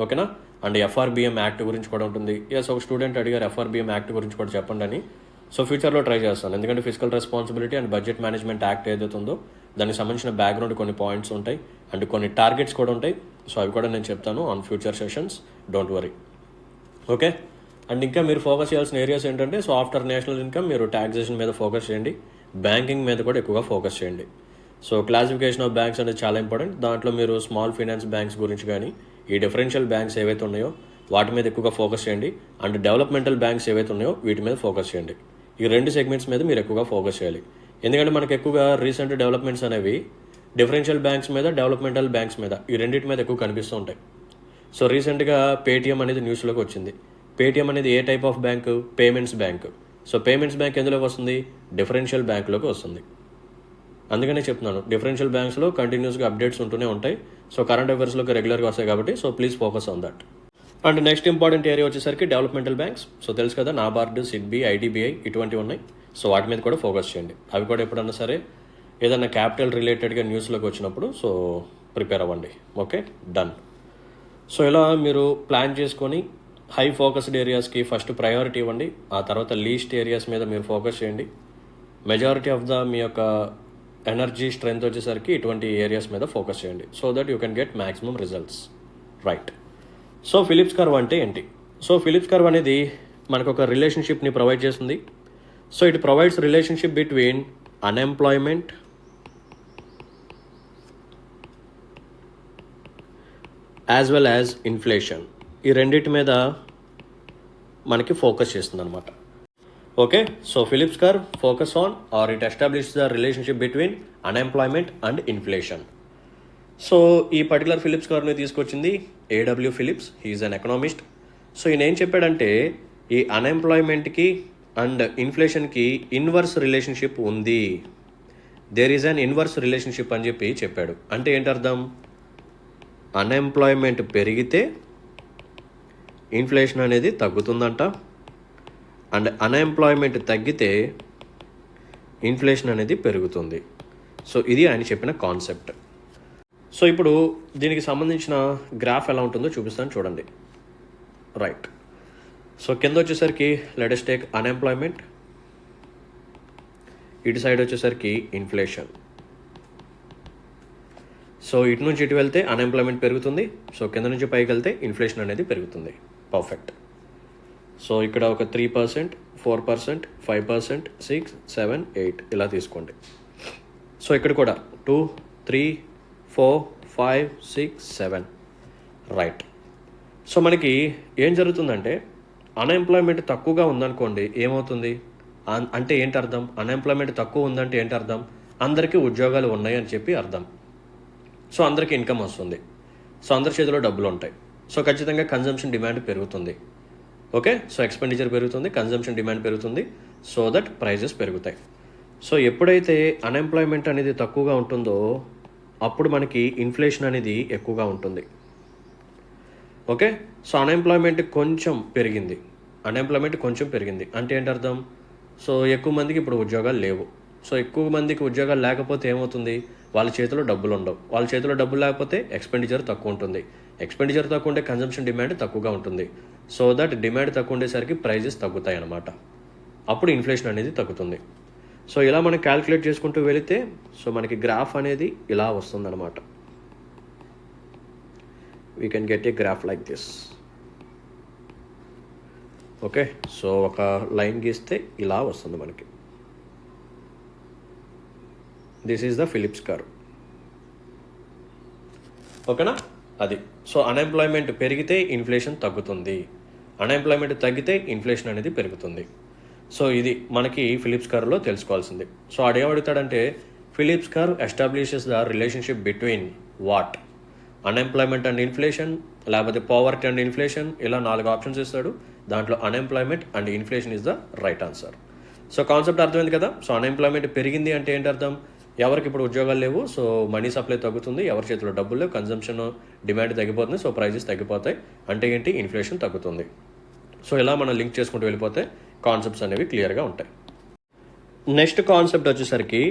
ఓకేనా. అండ్ ఎఫ్ఆర్బిఎం యాక్ట్ గురించి కూడా ఉంటుంది. ఎస్, ఒక స్టూడెంట్ అడిగారు ఎఫ్ఆర్బిఎం యాక్ట్ గురించి కూడా చెప్పండి అని. సో ఫ్యూచర్లో ట్రై చేస్తాను, ఎందుకంటే physical responsibility and budget management act ఏదైతే ఉందో దానికి సంబంధించిన బ్యాక్గ్రౌండ్ కొన్ని పాయింట్స్ ఉంటాయి అండ్ కొన్ని టార్గెట్స్ కూడా ఉంటాయి. సో అవి కూడా నేను చెప్తాను on future sessions, don't worry. Okay, and ఇంకా మీరు ఫోకస్ చేయాల్సిన ఏరియాస్ ఏంటంటే, సో ఆఫ్టర్ నేషనల్ ఇన్కమ్ మీరు ట్యాక్సేషన్ మీద ఫోకస్ చేయండి, బ్యాంకింగ్ మీద కూడా ఎక్కువగా ఫోకస్ చేయండి. సో క్లాసిఫికేషన్ ఆఫ్ బ్యాంక్స్ అనేది చాలా ఇంపార్టెంట్. దాంట్లో మీరు స్మాల్ ఫైనాన్స్ బ్యాంక్స్ గురించి కానీ, ఈ డిఫరెన్షియల్ బ్యాంక్స్ ఏవైతే ఉన్నాయో వాటి మీద ఎక్కువగా ఫోకస్ చేయండి. అండ్ డెవలప్మెంటల్ బ్యాంక్స్ ఏవైతే ఉన్నాయో వీటి మీద ఫోకస్ చేయండి. ఈ 2 సెగ్మెంట్స్ మీద మీరు ఎక్కువగా ఫోకస్ చేయాలి. ఎందుకంటే మనకు ఎక్కువగా రీసెంట్ డెవలప్మెంట్స్ అనేవి డిఫరెన్షియల్ బ్యాంక్స్ మీద, డెవలప్మెంటల్ బ్యాంక్స్ మీద, ఈ రెండింటి మీద ఎక్కువ కనిపిస్తూ ఉంటాయి. సో రీసెంట్గా పేటిఎం అనేది న్యూస్లోకి వచ్చింది. పేటిఎం అనేది ఏ type of bank? Payments bank. So payments bank ఎందులోకి వస్తుంది? డిఫరెన్షియల్ బ్యాంకులోకి వస్తుంది. అందుకనే చెప్తున్నాను, డిఫరెన్షియల్ బ్యాంక్స్లో కంటిన్యూస్గా అప్డేట్స్ ఉంటూనే ఉంటాయి. సో కరెంట్ అఫైర్స్లోకి రెగ్యులర్గా వస్తాయి కాబట్టి, so please focus on that. And next important area వచ్చేసరికి డెవలప్మెంటల్ బ్యాంక్స్. సో తెలుసు కదా, నాబార్డు, సిడ్బి, ఐడిబిఐ ఇటువంటివి ఉన్నాయి. సో వాటి మీద కూడా ఫోకస్ చేయండి. అవి కూడా ఎప్పుడన్నా సరే ఏదన్నా క్యాపిటల్ రిలేటెడ్గా న్యూస్లోకి వచ్చినప్పుడు సో ప్రిపేర్ అవ్వండి. Okay, done. సో ఇలా మీరు ప్లాన్ చేసుకొని హై ఫోకస్డ్ ఏరియాస్కి ఫస్ట్ ప్రయారిటీ ఇవ్వండి. ఆ తర్వాత లీస్ట్ ఏరియాస్ మీద మీరు ఫోకస్ చేయండి. మెజారిటీ ఆఫ్ ద మీ యొక్క ఎనర్జీ స్ట్రెంగ్త్ వచ్చేసరికి ఇటువంటి ఏరియాస్ మీద ఫోకస్ చేయండి. So that you can get maximum results. Right. So Phillips curve అంటే ఏంటి? సో ఫిలిప్స్ కర్వ్ అనేది మనకు ఒక రిలేషన్షిప్ని ప్రొవైడ్ చేస్తుంది. So it provides relationship between unemployment as well as inflation. ఈ రెండింటి మీద మనకి ఫోకస్ చేస్తుంది అనమాట. Okay, so Phillips curve focus on or it establish the relationship between unemployment and inflation. So ఈ పర్టికులర్ ఫిలిప్స్ కర్వ్ని తీసుకొచ్చింది A W Phillips. He is an economist. So ఈయన ఏం చెప్పాడంటే ఈ అన్ఎంప్లాయ్మెంట్కి అండ్ ఇన్ఫ్లేషన్కి ఇన్వర్స్ రిలేషన్షిప్ ఉంది. There is an inverse relationship అని చెప్పాడు. అంటే ఏంటి అర్థం? అన్ఎంప్లాయ్మెంట్ పెరిగితే ఇన్ఫ్లేషన్ అనేది తగ్గుతుందంట, అండ్ అన్ఎంప్లాయ్మెంట్ తగ్గితే ఇన్ఫ్లేషన్ అనేది పెరుగుతుంది. సో ఇది ఆయన చెప్పిన కాన్సెప్ట్. సో ఇప్పుడు దీనికి సంబంధించిన గ్రాఫ్ ఎలా ఉంటుందో చూపిస్తాను చూడండి. రైట్, సో కింద వచ్చేసరికి లెట్ us టేక్ అన్ఎంప్లాయ్మెంట్, ఇటు సైడ్ వచ్చేసరికి ఇన్ఫ్లేషన్. సో ఇటు నుంచి ఇటు వెళ్తే అన్ఎంప్లాయ్మెంట్ పెరుగుతుంది, సో కింద నుంచి పైకి వెళ్తే ఇన్ఫ్లేషన్ అనేది పెరుగుతుంది. పర్ఫెక్ట్. సో ఇక్కడ ఒక 3%, 4%, 5%, 6, 7, 8 ఇలా తీసుకోండి. సో ఇక్కడ కూడా 2, 3, 4, 5, 6, 7. రైట్. సో మనకి ఏం జరుగుతుందంటే అన్ఎంప్లాయ్మెంట్ తక్కువగా ఉందనుకోండి, ఏమవుతుంది అంటే ఏంటి అర్థం? అన్ఎంప్లాయ్మెంట్ తక్కువ ఉందంటే ఏంటి అర్థం? అందరికీ ఉద్యోగాలు ఉన్నాయి అని చెప్పి అర్థం. సో అందరికీ ఇన్కమ్ వస్తుంది, సో అందరి చేతిలో డబ్బులు ఉంటాయి, సో ఖచ్చితంగా కన్జంప్షన్ డిమాండ్ పెరుగుతుంది. ఓకే, సో ఎక్స్పెండిచర్ పెరుగుతుంది, కన్జంప్షన్ డిమాండ్ పెరుగుతుంది, సో దట్ ప్రైజెస్ పెరుగుతాయి. సో ఎప్పుడైతే అన్ఎంప్లాయ్మెంట్ అనేది తక్కువగా ఉంటుందో అప్పుడు మనకి ఇన్ఫ్లేషన్ అనేది ఎక్కువగా ఉంటుంది. ఓకే, సో అన్ఎంప్లాయ్మెంట్ కొంచెం పెరిగింది అంటే ఏంటి అర్థం? సో ఎక్కువ మందికి ఇప్పుడు ఉద్యోగాలు లేవు. సో ఎక్కువ మందికి ఉద్యోగాలు లేకపోతే ఏమవుతుంది? వాళ్ళ చేతిలో డబ్బులు ఉండవు. వాళ్ళ చేతిలో డబ్బులు లేకపోతే ఎక్స్పెండిచర్ తక్కువ ఉంటుంది. ఎక్స్పెండిచర్ తక్కువ ఉంటే కన్జంప్షన్ డిమాండ్ తక్కువగా ఉంటుంది. సో దట్ డిమాండ్ తక్కువ ఉండేసరికి ప్రైజెస్ తగ్గుతాయి అన్నమాట. అప్పుడు ఇన్ఫ్లేషన్ అనేది తగ్గుతుంది. సో ఇలా మనం క్యాలిక్యులేట్ చేసుకుంటూ వెళితే సో మనకి గ్రాఫ్ అనేది ఇలా వస్తుందన్నమాట. We can get a graph like this. Okay, so ఒక లైన్ గీస్తే ఇలా వస్తుంది మనకి. This is the Phillips curve. ఓకేనా? అది. సో అన్ఎంప్లాయ్మెంట్ పెరిగితే ఇన్ఫ్లేషన్ తగ్గుతుంది, అన్ఎంప్లాయ్మెంట్ తగ్గితే ఇన్ఫ్లేషన్ అనేది పెరుగుతుంది. సో ఇది మనకి ఫిలిప్స్ కర్వ్లో తెలుసుకోవాల్సింది. సో ఆడేం అడుగుతాడంటే Phillips curve establishes the relationship between what? Unemployment and inflation, లేకపోతే పావర్టీ అండ్ ఇన్ఫ్లేషన్, ఇలా 4 ఆప్షన్స్ ఇస్తాడు. దాంట్లో unemployment and inflation is the right answer. So concept అర్థమైంది కదా? సో అన్ఎంప్లాయ్మెంట్ పెరిగింది అంటే ఏంటి అర్థం? ఎవరికి ఇప్పుడు ఉద్యోగాలు లేవు, సో మనీ సప్లై తగ్గుతుంది, ఎవరి చేతిలో డబ్బులు లేవు, కన్జంప్షన్ డిమాండ్ తగ్గిపోతుంది, సో ప్రైజెస్ తగ్గిపోతాయి. అంటే ఏంటి? ఇన్ఫ్లేషన్ తగ్గుతుంది. సో ఇలా మనం లింక్ చేసుకుంటూ వెళ్ళిపోతే కాన్సెప్ట్స్ అనేవి క్లియర్గా ఉంటాయి. నెక్స్ట్ కాన్సెప్ట్ వచ్చేసరికి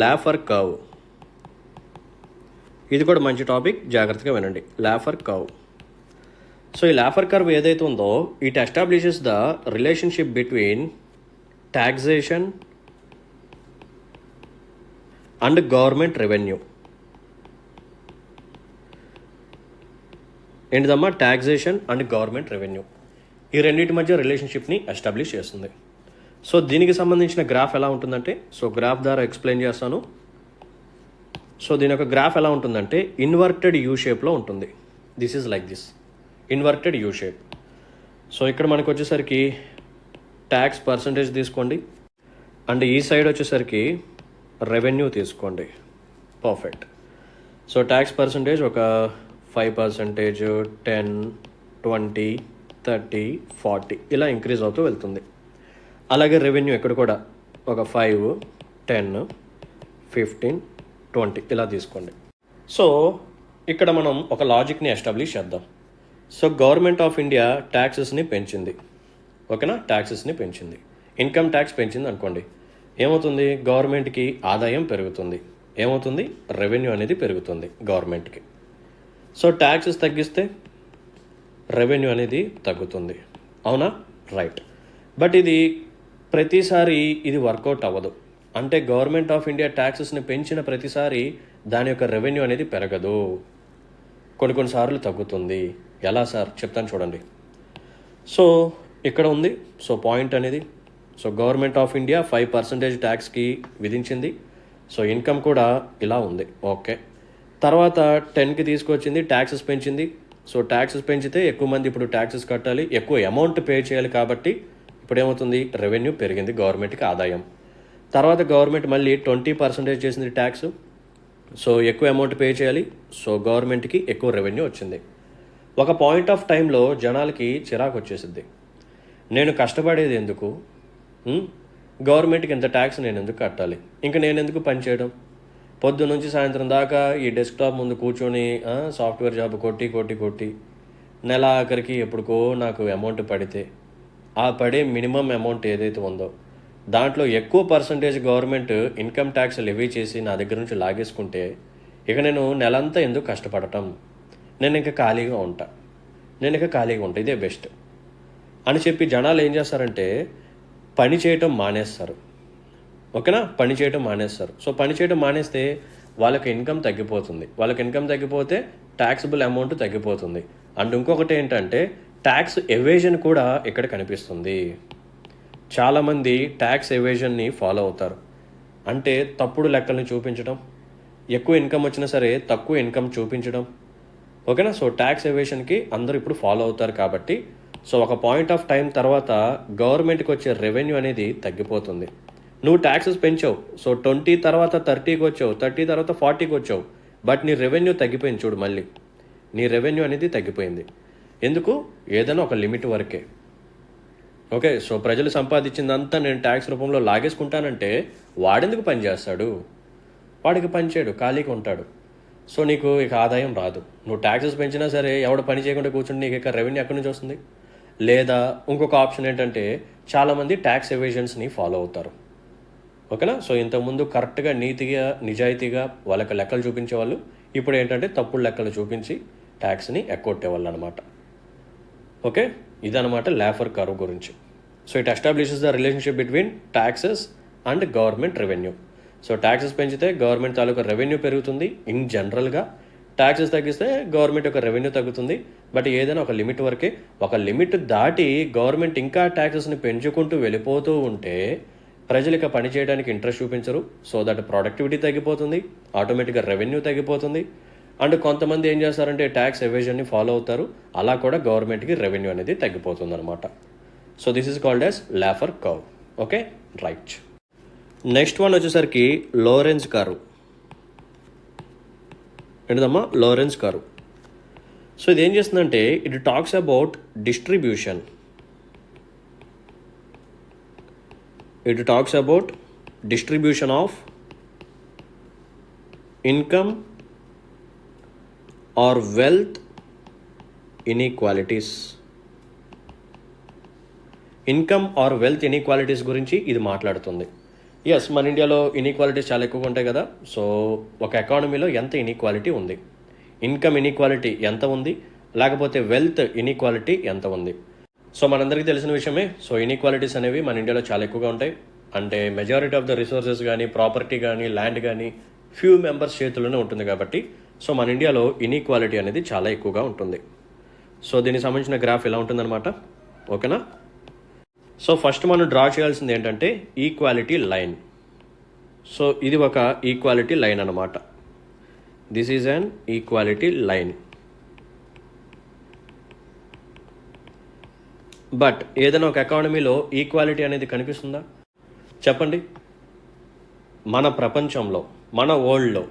లాఫర్ కర్వ్. ఇది కూడా మంచి టాపిక్, జాగ్రత్తగా వినండి. Laffer curve. సో ఈ లాఫర్ కర్వ్ ఏదైతే ఉందో it establishes the relationship between taxation and government revenue. ఏంటిదమ్మా? Taxation and government revenue. ఈ రెండింటి మధ్య రిలేషన్షిప్ని ఎస్టాబ్లిష్ చేస్తుంది. సో దీనికి సంబంధించిన గ్రాఫ్ ఎలా ఉంటుందంటే, సో గ్రాఫ్ ద్వారా ఎక్స్ప్లెయిన్ చేస్తాను. సో దీని యొక్క గ్రాఫ్ ఎలా ఉంటుందంటే ఇన్వర్టెడ్ యూ షేప్లో ఉంటుంది. This is like this, inverted U shape. So ఇక్కడ మనకు వచ్చేసరికి ట్యాక్స్ పర్సంటేజ్ తీసుకోండి, అండ్ ఈ సైడ్ వచ్చేసరికి రెవెన్యూ తీసుకోండి. పర్ఫెక్ట్. సో ట్యాక్స్ పర్సంటేజ్ ఒక 5%, 10, 20, 30, 40 ఇలా ఇంక్రీజ్ అవుతూ వెళ్తుంది. అలాగే రెవెన్యూ ఇక్కడ కూడా ఒక 5, 10, 15, 20 ఇలా తీసుకోండి. సో ఇక్కడ మనం ఒక లాజిక్ని ఎస్టాబ్లిష్ చేద్దాం. సో గవర్నమెంట్ ఆఫ్ ఇండియా ట్యాక్సెస్ని పెంచింది. ఓకేనా? ట్యాక్సెస్ని పెంచింది, ఇన్కమ్ ట్యాక్స్ పెంచింది అనుకోండి. ఏమవుతుంది? గవర్నమెంట్కి ఆదాయం పెరుగుతుంది. ఏమవుతుంది? రెవెన్యూ అనేది పెరుగుతుంది గవర్నమెంట్కి. సో ట్యాక్సెస్ తగ్గిస్తే రెవెన్యూ అనేది తగ్గుతుంది. అవునా? రైట్. బట్ ఇది ప్రతిసారి ఇది వర్కౌట్ అవ్వదు. అంటే గవర్నమెంట్ ఆఫ్ ఇండియా ట్యాక్సెస్ని పెంచిన ప్రతిసారి దాని యొక్క రెవెన్యూ అనేది పెరగదు, కొన్నిసార్లు తగ్గుతుంది. ఎలా సార్? చెప్తాను చూడండి. సో ఇక్కడ ఉంది, సో పాయింట్ అనేది. సో గవర్నమెంట్ ఆఫ్ ఇండియా 5% ట్యాక్స్కి విధించింది. సో ఇన్కమ్ కూడా ఇలా ఉంది. ఓకే, తర్వాత 10కి తీసుకొచ్చింది, ట్యాక్సెస్ పెంచింది. సో ట్యాక్సెస్ పెంచితే ఎక్కువ మంది ఇప్పుడు ట్యాక్సెస్ కట్టాలి, ఎక్కువ అమౌంట్ పే చేయాలి. కాబట్టి ఇప్పుడు ఏమవుతుంది, రెవెన్యూ పెరిగింది, గవర్నమెంట్కి ఆదాయం. తర్వాత గవర్నమెంట్ మళ్ళీ 20% చేసింది ట్యాక్స్. సో ఎక్కువ అమౌంట్ పే చేయాలి, సో గవర్నమెంట్కి ఎక్కువ రెవెన్యూ వచ్చింది. ఒక పాయింట్ ఆఫ్ టైంలో జనాలకి చిరాకు వచ్చేసింది. నేను కష్టపడేది ఎందుకు, గవర్నమెంట్కి ఎంత ట్యాక్స్ నేను ఎందుకు కట్టాలి, ఇంకా నేను ఎందుకు పని చేయడం, పొద్దు నుంచి సాయంత్రం దాకా ఈ డెస్క్టాప్ ముందు కూర్చొని సాఫ్ట్వేర్ జాబ్ కొట్టి కొట్టి కొట్టి నెల ఆఖరికి ఎప్పుడుకో నాకు అమౌంట్ పడితే ఆ పడే మినిమం అమౌంట్ ఏదైతే ఉందో దాంట్లో ఎక్కువ percentage government income tax levy చేసి నా దగ్గర నుంచి లాగేసుకుంటే ఇక నేను నెలంతా ఎందుకు కష్టపడటం, నేను ఇంకా ఖాళీగా ఉంటా, ఇదే బెస్ట్ అని చెప్పి జనాలు ఏం చేస్తారంటే పని చేయటం మానేస్తారు. ఓకేనా, పని చేయటం మానేస్తారు. సో పని చేయటం మానేస్తే వాళ్ళకి ఇన్కమ్ తగ్గిపోతుంది. వాళ్ళకి ఇన్కమ్ తగ్గిపోతే ట్యాక్సిబుల్ అమౌంట్ తగ్గిపోతుంది. అండ్ ఇంకొకటి ఏంటంటే ట్యాక్స్ ఎవేజన్ కూడా ఇక్కడ కనిపిస్తుంది. చాలామంది ట్యాక్స్ ఎవేజన్ని ఫాలో అవుతారు. అంటే తప్పుడు లెక్కల్ని చూపించడం, ఎక్కువ ఇన్కమ్ వచ్చినా సరే తక్కువ ఇన్కమ్ చూపించడం. ఓకేనా, సో ట్యాక్స్ ఎవేషన్కి అందరూ ఇప్పుడు ఫాలో అవుతారు. కాబట్టి సో ఒక పాయింట్ ఆఫ్ టైం తర్వాత గవర్నమెంట్కి వచ్చే రెవెన్యూ అనేది తగ్గిపోతుంది. నువ్వు ట్యాక్సెస్ పెంచావు, సో 20 తర్వాత 30కి వచ్చావు, 30 తర్వాత 40కి వచ్చావు, బట్ నీ రెవెన్యూ తగ్గిపోయింది. చూడు, మళ్ళీ నీ రెవెన్యూ అనేది తగ్గిపోయింది. ఎందుకు, ఏదైనా ఒక లిమిట్ వరకే. ఓకే, సో ప్రజలు సంపాదించిందంతా నేను ట్యాక్స్ రూపంలో లాగేసుకుంటానంటే వాడెందుకు పని చేస్తాడు, వాడికి పని చేయడు, ఖాళీగా ఉంటాడు. సో నీకు ఇక ఆదాయం రాదు. నువ్వు ట్యాక్సెస్ పెంచినా సరే ఎవడు పని చేయకుండా కూర్చుంటే నీకు ఇక రెవెన్యూ ఎక్కడి నుంచి వస్తుంది? లేదా ఇంకొక ఆప్షన్ ఏంటంటే చాలామంది ట్యాక్స్ ఎవేషన్స్ని ఫాలో అవుతారు. ఓకేనా, సో ఇంతకుముందు కరెక్ట్గా నీతిగా నిజాయితీగా వాళ్ళకి లెక్కలు చూపించేవాళ్ళు, ఇప్పుడు ఏంటంటే తప్పుడు లెక్కలు చూపించి ట్యాక్స్ని ఎక్కొట్టేవాళ్ళు అనమాట. ఓకే, ఇదనమాట లాఫర్ కర్వ్ గురించి. So it establishes the relationship between taxes and government revenue. So taxes పెంచితే గవర్నమెంట్ తాలూకా రెవెన్యూ పెరుగుతుంది ఇన్ జనరల్గా, ట్యాక్సెస్ తగ్గిస్తే గవర్నమెంట్ యొక్క రెవెన్యూ తగ్గుతుంది. బట్ ఏదైనా ఒక లిమిట్ వరకే. ఒక లిమిట్ దాటి గవర్నమెంట్ ఇంకా ట్యాక్సెస్ని పెంచుకుంటూ వెళ్ళిపోతూ ఉంటే ప్రజలు పని చేయడానికి ఇంట్రెస్ట్ చూపించరు. సో దట్ ప్రొడక్టివిటీ తగ్గిపోతుంది, ఆటోమేటిక్గా రెవెన్యూ తగ్గిపోతుంది. అండ్ కొంతమంది ఏం చేస్తారంటే ట్యాక్స్ ఎవేజన్ని ఫాలో అవుతారు, అలా కూడా గవర్నమెంట్కి రెవెన్యూ అనేది తగ్గిపోతుంది అనమాట. So this is called as laughter curve. Okay, right. Next one వచ్చేసరికి లోరెన్స్ కర్వ్. ఏంటమ్మా లోరెన్స్ కర్వ్? సో ఇది ఏం చేస్తుందంటే it talks about distribution. It talks about distribution of income or wealth inequalities. Income or wealth inequalities గురించి ఇది మాట్లాడుతుంది. Yes, మన ఇండియాలో ఇన్ఈక్వాలిటీస్ చాలా ఎక్కువగా ఉంటాయి కదా. సో ఒక ఎకానమీలో ఎంత ఇన్ఈక్వాలిటీ ఉంది, ఇన్కమ్ ఇన్ఈక్వాలిటీ ఎంత ఉంది, లేకపోతే వెల్త్ ఇన్ఈక్వాలిటీ ఎంత ఉంది. సో మనందరికీ తెలిసిన విషయమే. సో ఇన్ఈక్వాలిటీస్ అనేవి మన ఇండియాలో చాలా ఎక్కువగా ఉంటాయి. అంటే మెజారిటీ ఆఫ్ ద రిసోర్సెస్ కానీ, ప్రాపర్టీ కానీ, ల్యాండ్ కానీ ఫ్యూ మెంబర్స్ చేతుల్లోనే ఉంటుంది. కాబట్టి సో మన ఇండియాలో ఇన్ఈక్వాలిటీ అనేది చాలా ఎక్కువగా ఉంటుంది. సో దీనికి సంబంధించిన గ్రాఫ్ ఇలా ఉంటుందన్నమాట. ఓకేనా, సో ఫస్ట్ మనం డ్రా చేయాల్సింది ఏంటంటే ఈక్వాలిటీ లైన్. సో ఇది ఒక ఈక్వాలిటీ లైన్ అన్నమాట. This is an equality line. But ఏదైనా ఒక ఎకానమీలో ఈక్వాలిటీ అనేది కనిపిస్తుందా చెప్పండి? మన ప్రపంచంలో, మన వరల్డ్లో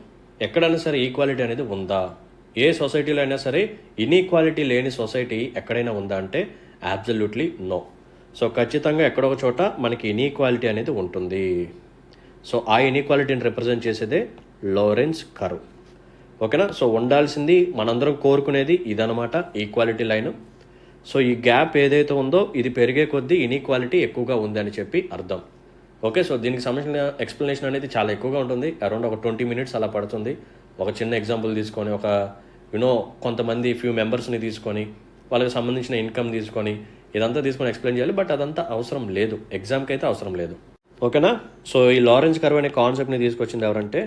ఎక్కడైనా సరే ఈక్వాలిటీ అనేది ఉందా? ఏ సొసైటీలో అయినా సరే ఇన్ఈక్వాలిటీ లేని సొసైటీ ఎక్కడైనా ఉందా అంటే అబ్సల్యూట్లీ నో. సో ఖచ్చితంగా ఎక్కడొక చోట మనకి ఇన్ఈక్వాలిటీ అనేది ఉంటుంది. సో ఆ ఇన్ఈక్వాలిటీని రిప్రజెంట్ చేసేదే లోరెన్స్ కర్వ్. ఓకేనా, సో ఉండాల్సింది మనందరం కోరుకునేది ఇదనమాట, ఈక్వాలిటీ లైన్. సో ఈ గ్యాప్ ఏదైతే ఉందో ఇది పెరిగే కొద్దీ ఇన్ఈక్వాలిటీ ఎక్కువగా ఉందని చెప్పి అర్థం. ఓకే, సో దీనికి సంబంధించిన ఎక్స్ప్లెనేషన్ అనేది చాలా ఎక్కువగా ఉంటుంది. అరౌండ్ ఒక 20 minutes అలా పడుతుంది. ఒక చిన్న ఎగ్జాంపుల్ తీసుకొని, ఒక కొంతమంది ఫ్యూ మెంబర్స్ని తీసుకొని, వాళ్ళకి సంబంధించిన ఇన్కమ్ తీసుకొని, ఇదంతా తీసుకొని ఎక్స్ప్లెయిన్ చేయాలి. బట్ అదంతా అవసరం లేదు, ఎగ్జామ్కి అయితే అవసరం లేదు. ఓకేనా, సో ఈ లారెన్స్ కర్వ్ అనే కాన్సెప్ట్ని తీసుకొచ్చింది ఎవరంటే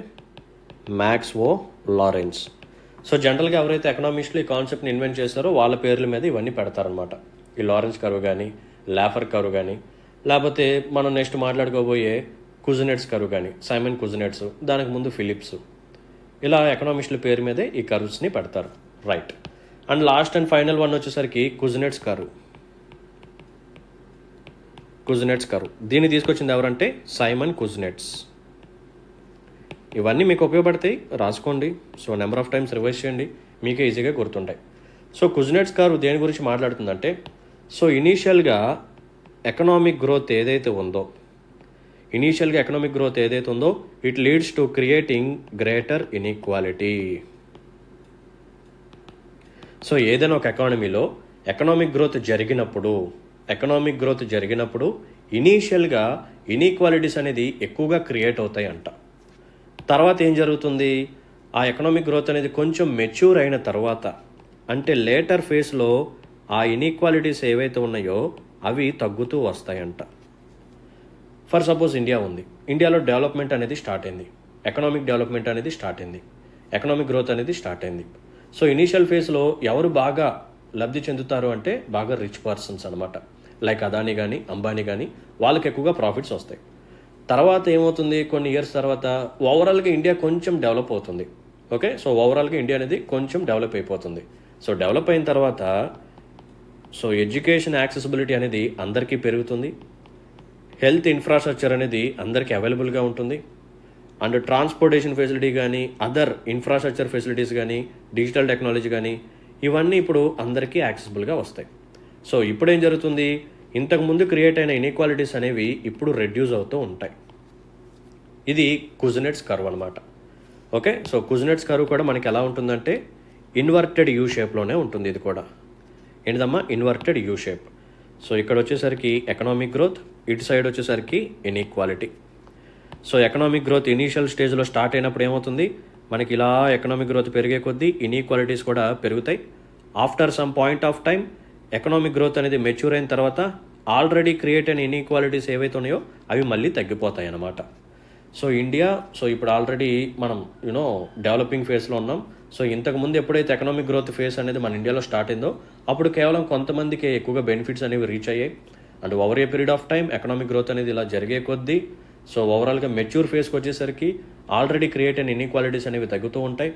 మ్యాక్స్వెల్ లారెన్స్. సో జనరల్గా ఎవరైతే ఎకనామిస్టులు ఈ కాన్సెప్ట్ని ఇన్వెంట్ చేస్తారో వాళ్ళ పేర్ల మీద ఇవన్నీ పెడతారనమాట. ఈ లారెన్స్ కర్వ్ కానీ, లాఫర్ కర్వ్ కానీ. లేకపోతే మనం నెక్స్ట్ మాట్లాడుకోబోయే కుజినెట్స్ కర్వ్ కానీ సైమన్ కుజినెట్స్, దానికి ముందు ఫిలిప్స్, ఇలా ఎకనామిస్టుల పేరు మీదే ఈ కర్వ్స్ని పెడతారు. Right. And last and final one వచ్చేసరికి కుజినెట్స్ కర్వ్. దీన్ని తీసుకొచ్చింది ఎవరంటే సైమన్ కుజినెట్స్. ఇవన్నీ మీకు ఉపయోగపడతాయి, రాసుకోండి. So number of times revise చేయండి, మీకే ఈజీగా గుర్తుంటాయి. సో కుజినెట్స్ కర్వ్ దేని గురించి మాట్లాడుతుందంటే, సో ఇనీషియల్గా ఎకనామిక్ గ్రోత్ ఏదైతే ఉందో it leads to creating greater inequality. So ఏదైనా ఒక ఎకానమీలో ఎకనామిక్ గ్రోత్ జరిగినప్పుడు ఇనీషియల్గా ఇన్ఈక్వాలిటీస్ అనేది ఎక్కువగా క్రియేట్ అవుతాయి అంట. తర్వాత ఏం జరుగుతుంది, ఆ ఎకనామిక్ గ్రోత్ అనేది కొంచెం మెచ్యూర్ అయిన తర్వాత, అంటే లేటర్ ఫేజ్లో ఆ ఇన్ఈక్వాలిటీస్ ఏవైతే ఉన్నాయో అవి తగ్గుతూ వస్తాయంట. ఫర్ సపోజ్ ఇండియా ఉంది, ఇండియాలో డెవలప్మెంట్ అనేది స్టార్ట్ అయింది, ఎకనామిక్ గ్రోత్ అనేది స్టార్ట్ అయింది. సో ఇనీషియల్ ఫేజ్లో ఎవరు బాగా లబ్ధి చెందుతారు అంటే బాగా రిచ్ పర్సన్స్ అనమాట, లైక్ అదానీ కానీ అంబానీ కానీ, వాళ్ళకి ఎక్కువగా ప్రాఫిట్స్ వస్తాయి. తర్వాత ఏమవుతుంది, కొన్ని ఇయర్స్ తర్వాత ఓవరాల్గా ఇండియా కొంచెం డెవలప్ అవుతుంది. ఓకే, సో ఓవరాల్గా ఇండియా అనేది కొంచెం డెవలప్ అయిపోతుంది. సో డెవలప్ అయిన తర్వాత సో ఎడ్యుకేషన్ యాక్సెసిబిలిటీ అనేది అందరికీ పెరుగుతుంది, హెల్త్ ఇన్ఫ్రాస్ట్రక్చర్ అనేది అందరికీ అవైలబుల్గా ఉంటుంది, అండ్ ట్రాన్స్పోర్టేషన్ ఫెసిలిటీ కానీ, అదర్ ఇన్ఫ్రాస్ట్రక్చర్ ఫెసిలిటీస్ కానీ, డిజిటల్ టెక్నాలజీ కానీ, ఇవన్నీ ఇప్పుడు అందరికీ యాక్సెసిబుల్గా వస్తాయి. సో ఇప్పుడు ఏం జరుగుతుంది, ఇంతకుముందు క్రియేట్ అయిన ఇన్ఈక్వాలిటీస్ అనేవి ఇప్పుడు రెడ్యూస్ అవుతూ ఉంటాయి. ఇది కుజినెట్స్ కర్వ్ అనమాట. ఓకే, సో కుజినెట్స్ కర్వ్ కూడా మనకి ఎలా ఉంటుందంటే ఇన్వర్టెడ్ యూ షేప్లోనే ఉంటుంది. ఇది కూడా ఏంటిదమ్మా, ఇన్వర్టెడ్ యూ షేప్. సో ఇక్కడ వచ్చేసరికి ఎకనామిక్ గ్రోత్, ఇటు సైడ్ వచ్చేసరికి inequality. So economic growth initial స్టేజ్లో స్టార్ట్ అయినప్పుడు ఏమవుతుంది, మనకి ఇలా ఎకనామిక్ గ్రోత్ పెరిగే కొద్దీ ఇన్ఈక్వాలిటీస్ కూడా పెరుగుతాయి. After some point of time economic growth అనేది మెచ్యూర్ అయిన తర్వాత ఆల్రెడీ క్రియేట్ అయిన ఇన్ఈక్వాలిటీస్ ఏవైతే ఉన్నాయో అవి మళ్ళీ తగ్గిపోతాయి అన్నమాట. సో ఇండియా, సో ఇప్పుడు ఆల్రెడీ మనం డెవలపింగ్ ఫేజ్లో ఉన్నాం. సో ఇంతకుముందు ఎప్పుడైతే ఎకనామిక్ గ్రోత్ ఫేజ్ అనేది మన ఇండియాలో స్టార్ట్ అయిందో అప్పుడు కేవలం కొంతమందికి ఎక్కువగా బెనిఫిట్స్ అనేవి రీచ్ అయ్యాయి. And over a period of time economic growth అనేది ఇలా జరిగే కొద్దీ సో ఓవరాల్గా మెచ్యూర్ ఫేజ్కి వచ్చేసరికి ఆల్రెడీ క్రియేట్ అయిన ఇన్ఈక్వాలిటీస్ అనేవి తగ్గుతూ ఉంటాయి.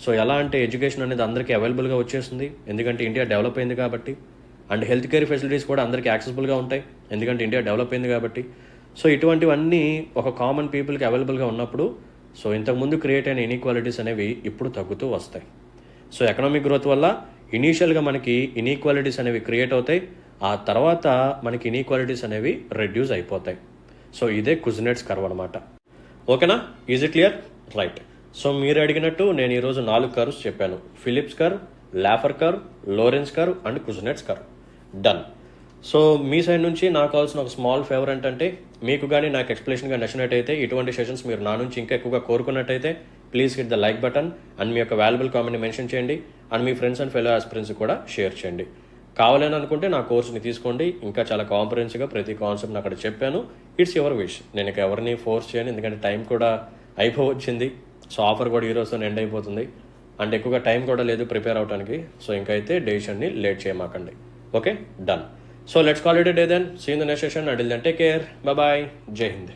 సో ఎలా అంటే ఎడ్యుకేషన్ అనేది అందరికీ అవైలబుల్గా వచ్చేస్తుంది, ఎందుకంటే ఇండియా డెవలప్ అయింది కాబట్టి. అండ్ హెల్త్ కేర్ ఫెసిలిటీస్ కూడా అందరికీ యాక్సెసిబుల్గా ఉంటాయి, ఎందుకంటే ఇండియా డెవలప్ అయింది కాబట్టి. సో ఇటువంటివన్నీ ఒక కామన్ పీపుల్కి అవైలబుల్గా ఉన్నప్పుడు సో ఇంతకుముందు క్రియేట్ అయిన ఇన్ఈక్వాలిటీస్ అనేవి ఇప్పుడు తగ్గుతూ వస్తాయి. సో ఎకనామిక్ గ్రోత్ వల్ల ఇనీషియల్గా మనకి ఇన్ఈక్వాలిటీస్ అనేవి క్రియేట్ అవుతాయి, ఆ తర్వాత మనకి ఇన్ఈక్వాలిటీస్ అనేవి రెడ్యూస్ అయిపోతాయి. సో ఇదే కుజినెట్స్ కర్వ్ అనమాట. ఓకేనా, is it clear? Right. So మీరు అడిగినట్టు నేను ఈరోజు 4 కర్వ్స్ చెప్పాను. Phillips curve, Laffer curve, Lorenz curve and Kuznets curve. Done. So మీ సైడ్ నుంచి నాకు కావాల్సిన ఒక స్మాల్ ఫేవర్ ఏంటంటే, మీకు కానీ నాకు ఎక్స్ప్లెనేషన్ కానీ నచ్చినట్టయితే, ఇటువంటి సెషన్స్ మీరు నా నుంచి ఇంకా ఎక్కువగా కోరుకున్నట్టయితే please hit the like button and మీ యొక్క వాల్యుబుల్ కామెంట్ని మెన్షన్ చేయండి. అండ్ మీ ఫ్రెండ్స్ అండ్ ఫెలో ఆస్పిరెంట్స్ కూడా షేర్ చేయండి. కావాలని అనుకుంటే నా కోర్స్ని తీసుకోండి, ఇంకా చాలా కాంప్రహెన్సివ్గా ప్రతి కాన్సెప్ట్ని అక్కడ చెప్పాను. ఇట్స్ యువర్ విష్, నేను ఇక ఎవరిని ఫోర్స్ చేయను, ఎందుకంటే టైం కూడా అయిపోవచ్చింది. సో ఆఫర్ కూడా ఈ రోజుతో ఎండ్ అయిపోతుంది, అండ్ ఎక్కువగా టైం కూడా లేదు ప్రిపేర్ అవడానికి. సో ఇంకైతే డెసిషన్ని లేట్ చేయమాకండి. Okay, done. So let's call it a day then. See you in the next session. Until then, take care. Bye bye. Jai Hind.